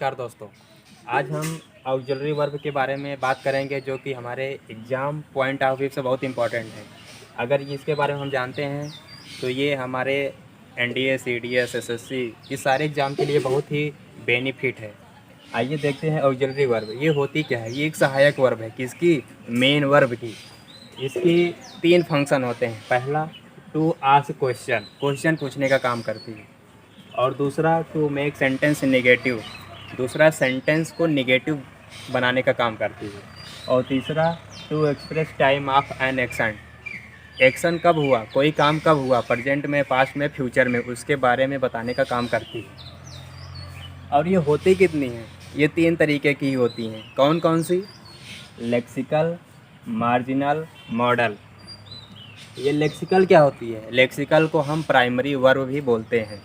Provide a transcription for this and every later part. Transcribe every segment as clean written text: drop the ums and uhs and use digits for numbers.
नमस्कार दोस्तों। आज हम ऑक्सिलरी वर्ब के बारे में बात करेंगे जो कि हमारे एग्ज़ाम पॉइंट ऑफ व्यू से बहुत इम्पोर्टेंट है। अगर इसके बारे में हम जानते हैं तो ये हमारे एनडीए, सीडीएस, एसएससी इस सारे एग्ज़ाम के लिए बहुत ही बेनिफिट है। आइए देखते हैं ऑक्सिलरी वर्ब ये होती क्या है। ये एक सहायक वर्ब है किसकी? मेन वर्ब की। इसकी 3 फंक्शन होते हैं। पहला टू आस्क क्वेश्चन, क्वेश्चन पूछने का काम करती है। और दूसरा टू मेक सेंटेंस नेगेटिव, दूसरा सेंटेंस को नेगेटिव बनाने का काम करती है। और तीसरा to express time of an action, action कब हुआ, कोई काम कब हुआ, प्रेजेंट में, पास्ट में, फ्यूचर में, उसके बारे में बताने का काम करती है। और ये होती कितनी हैं? ये 3 तरीके की होती हैं। कौन कौन सी? Lexical, marginal, modal. ये लेक्सिकल क्या होती है? लेक्सिकल को हम प्राइमरी वर्ब भी बोलते हैं।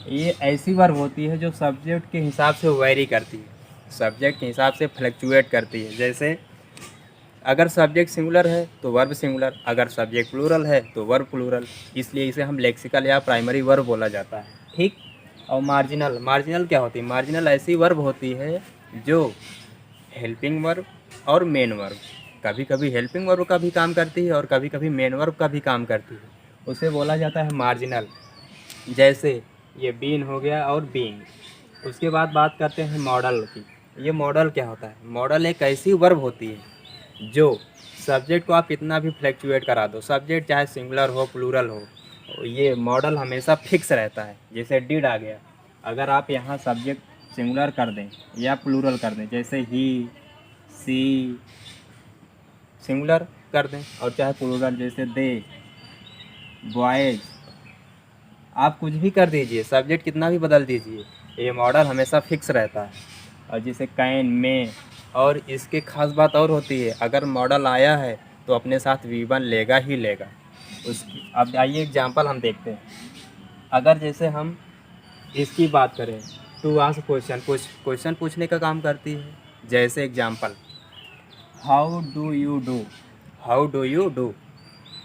ये ऐसी वर्ब होती है जो सब्जेक्ट के हिसाब से वेरी करती है, सब्जेक्ट के हिसाब से फ्लक्चुएट करती है। जैसे अगर सब्जेक्ट सिंगुलर है तो वर्ब सिंगुलर, अगर सब्जेक्ट प्लूरल है तो वर्ब प्लूरल, इसलिए इसे हम लेक्सिकल या प्राइमरी वर्ब बोला जाता है। ठीक। और मार्जिनल, मार्जिनल क्या होती है? मार्जिनल ऐसी वर्ब होती है जो हेल्पिंग वर्ब और मेन वर्ब, कभी कभी हेल्पिंग वर्ब का भी काम करती है और कभी कभी मेन वर्ब का भी काम करती है, उसे बोला जाता है मार्जिनल। जैसे ये बीन हो गया और बीइंग। उसके बाद बात करते हैं मॉडल की। ये मॉडल क्या होता है? मॉडल एक ऐसी वर्ब होती है जो सब्जेक्ट को आप कितना भी फ्लैक्चुएट करा दो, सब्जेक्ट चाहे सिंगुलर हो प्लूरल हो, ये मॉडल हमेशा फिक्स रहता है। जैसे डिड आ गया, अगर आप यहाँ सब्जेक्ट सिंगुलर कर दें या प्लूरल कर दें, जैसे ही, सी सिंगुलर कर दें, और चाहे प्लूरल जैसे दे, बॉयज, आप कुछ भी कर दीजिए, सब्जेक्ट कितना भी बदल दीजिए, ये मॉडल हमेशा फिक्स रहता है। और जैसे कैन, में, और इसके खास बात और होती है, अगर मॉडल आया है तो अपने साथ V1 लेगा ही लेगा उसकी। अब आइए एग्जांपल हम देखते हैं। अगर जैसे हम इसकी बात करें, टू आस्क क्वेश्चन, क्वेश्चन पूछने का काम करती है। जैसे example, how do you do, how do you do.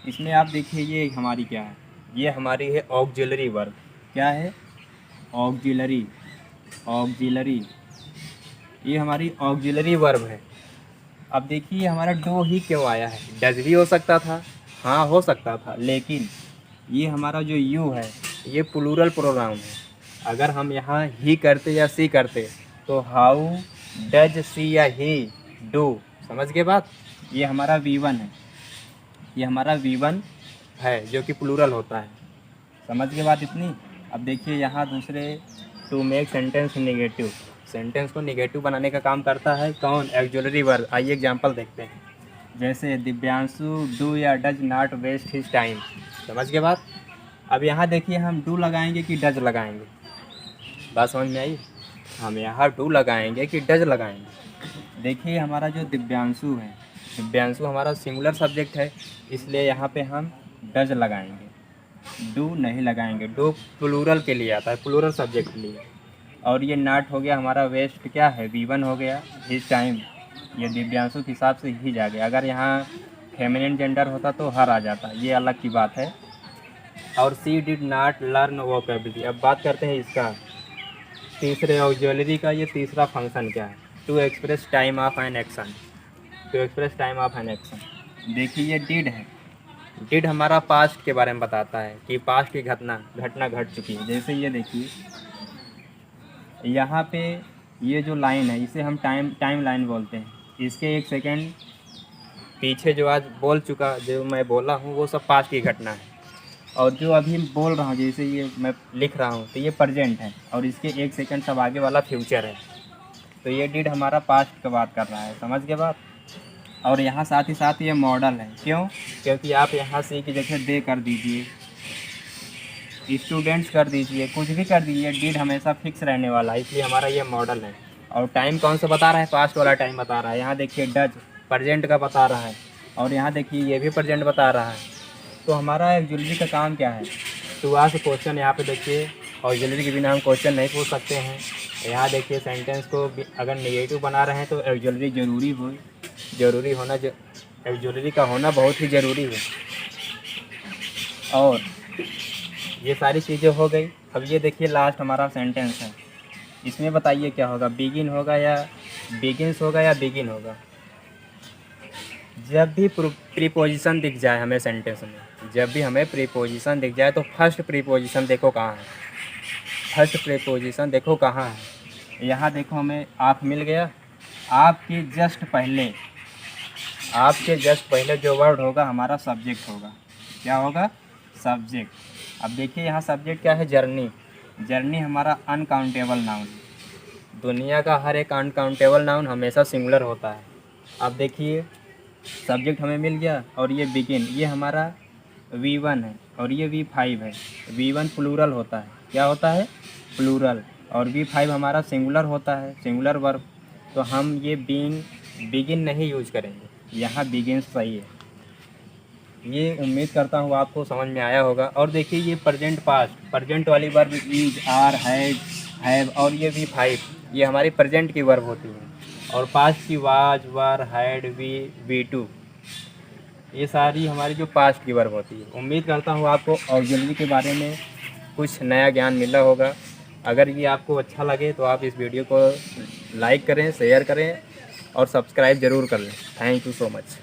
इसमें आप देखिए ये हमारी क्या है? ये हमारी है ऑक्सिलरी वर्ब। क्या है? ऑक्सिलरी, ऑक्सिलरी, ये हमारी ऑक्सिलरी वर्ब है। अब देखिए हमारा डू ही क्यों आया है? डज भी हो सकता था, हाँ हो सकता था, लेकिन ये हमारा जो यू है ये प्लूरल प्रोनाउन है। अगर हम यहाँ ही करते या सी करते तो हाउ डज सी या ही डू, समझ गए बात? ये हमारा V1 है, ये हमारा V1 है जो कि प्लूरल होता है। समझ गए बात इतनी? अब देखिए यहाँ दूसरे to make sentence negative, sentence को नेगेटिव बनाने का काम करता है कौन? Auxiliary verb. आइए एग्जांपल देखते हैं। जैसे दिव्यांशु डू या does not waste his time. समझ गए बात? अब यहाँ देखिए हम डू लगाएंगे कि डज लगाएंगे, बात समझ में आई? हम यहाँ डू लगाएंगे कि डज लगाएंगे? देखिए हमारा जो दिव्यांशु है, दिव्यांशु हमारा सिंगुलर सब्जेक्ट है, इसलिए यहाँ पे हम डज लगाएंगे, डू नहीं लगाएंगे। डू प्लूरल के लिए आता है, प्लूरल सब्जेक्ट के लिए। और ये नॉट हो गया हमारा वेस्ट, क्या है? V1 हो गया। हिज टाइम, ये दिव्यांशु के हिसाब से ही जा गया। अगर यहाँ फेमिनिन जेंडर होता तो हर आ जाता, ये अलग की बात है। और सी डिड नॉट लर्न वोकेबलरी। अब बात करते हैं इसका तीसरे ऑक्सिलरी का। ये तीसरा फंक्शन क्या है? To express time of an action, to express time of an action. देखिए ये डिड है, डिड हमारा पास्ट के बारे में बताता है कि पास्ट की घटना घट चुकी है। जैसे ये देखिए यहाँ पे ये जो लाइन है इसे हम टाइम लाइन बोलते हैं। इसके 1 सेकेंड पीछे जो आज बोल चुका, जो मैं बोला हूँ वो सब पास्ट की घटना है। और जो अभी बोल रहा हूँ, जैसे ये मैं लिख रहा हूँ तो ये प्रेजेंट है, और इसके 1 सेकेंड सब आगे वाला फ्यूचर है। तो ये डिड हमारा पास्ट का बात कर रहा है। समझ गए बात? और यहाँ साथ ही साथ ये मॉडल है। क्यों? क्योंकि आप यहाँ सी की जगह दे कर दीजिए, स्टूडेंट्स कर दीजिए, कुछ भी कर दीजिए, डिड हमेशा फिक्स रहने वाला है, इसलिए हमारा ये मॉडल है। और टाइम कौन सा बता रहा है? पास्ट वाला टाइम बता रहा है। यहाँ देखिए डज प्रेजेंट का बता रहा है, और यहाँ देखिए ये भी प्रेजेंट बता रहा है। तो हमारा ऑक्सिलरी का काम क्या है? To ask question. यहाँ पे देखिए ऑक्सिलरी के बिना हम क्वेश्चन नहीं पूछ सकते हैं। यहाँ देखिए सेंटेंस को अगर नेगेटिव बना रहे हैं तो ऑक्सिलरी ज़रूरी होना, ऑक्सिलरी का होना बहुत ही ज़रूरी है। और ये सारी चीज़ें हो गई। अब ये देखिए लास्ट हमारा सेंटेंस है, इसमें बताइए क्या होगा, बिगिन होगा या बिगिन्स होगा या बिगिन होगा। जब भी प्रीपोजिशन दिख जाए हमें सेंटेंस में, जब भी हमें प्रीपोजिशन दिख जाए तो फर्स्ट प्रीपोजिशन देखो कहाँ है, फर्स्ट प्रीपोजिशन देखो कहाँ है। यहाँ देखो हमें आप मिल गया, आपके जस्ट पहले जो वर्ड होगा हमारा सब्जेक्ट होगा। क्या होगा, सब्जेक्ट। अब देखिए यहाँ सब्जेक्ट क्या है, जर्नी। जर्नी हमारा अनकाउंटेबल नाउन, दुनिया का हर एक अनकाउंटेबल नाउन हमेशा सिंगुलर होता है। अब देखिए सब्जेक्ट हमें मिल गया, और ये बिगिन, ये हमारा V1 है और ये V5 है। V1 प्लूरल होता है, क्या होता है, प्लूरल, और V5 हमारा सिंगुलर होता है, सिंगुलर वर्ब। तो हम ये बिगिन नहीं यूज करेंगे, यहाँ बिगिन सही है। ये उम्मीद करता हूँ आपको समझ में आया होगा। और देखिए ये प्रेजेंट पास्ट, प्रेजेंट वाली verb is, are, had, have, और ये V5 ये हमारी प्रेजेंट की वर्ब होती है। और पास्ट की वाज, वर, हैड, V2 ये सारी हमारी जो पास्ट की वर्ब होती है। उम्मीद करता हूँ आपको ऑक्सिलरी के बारे में कुछ नया ज्ञान मिला होगा। अगर ये आपको अच्छा लगे तो आप इस वीडियो को लाइक करें, शेयर करें और सब्सक्राइब ज़रूर कर लें। Thank you so much.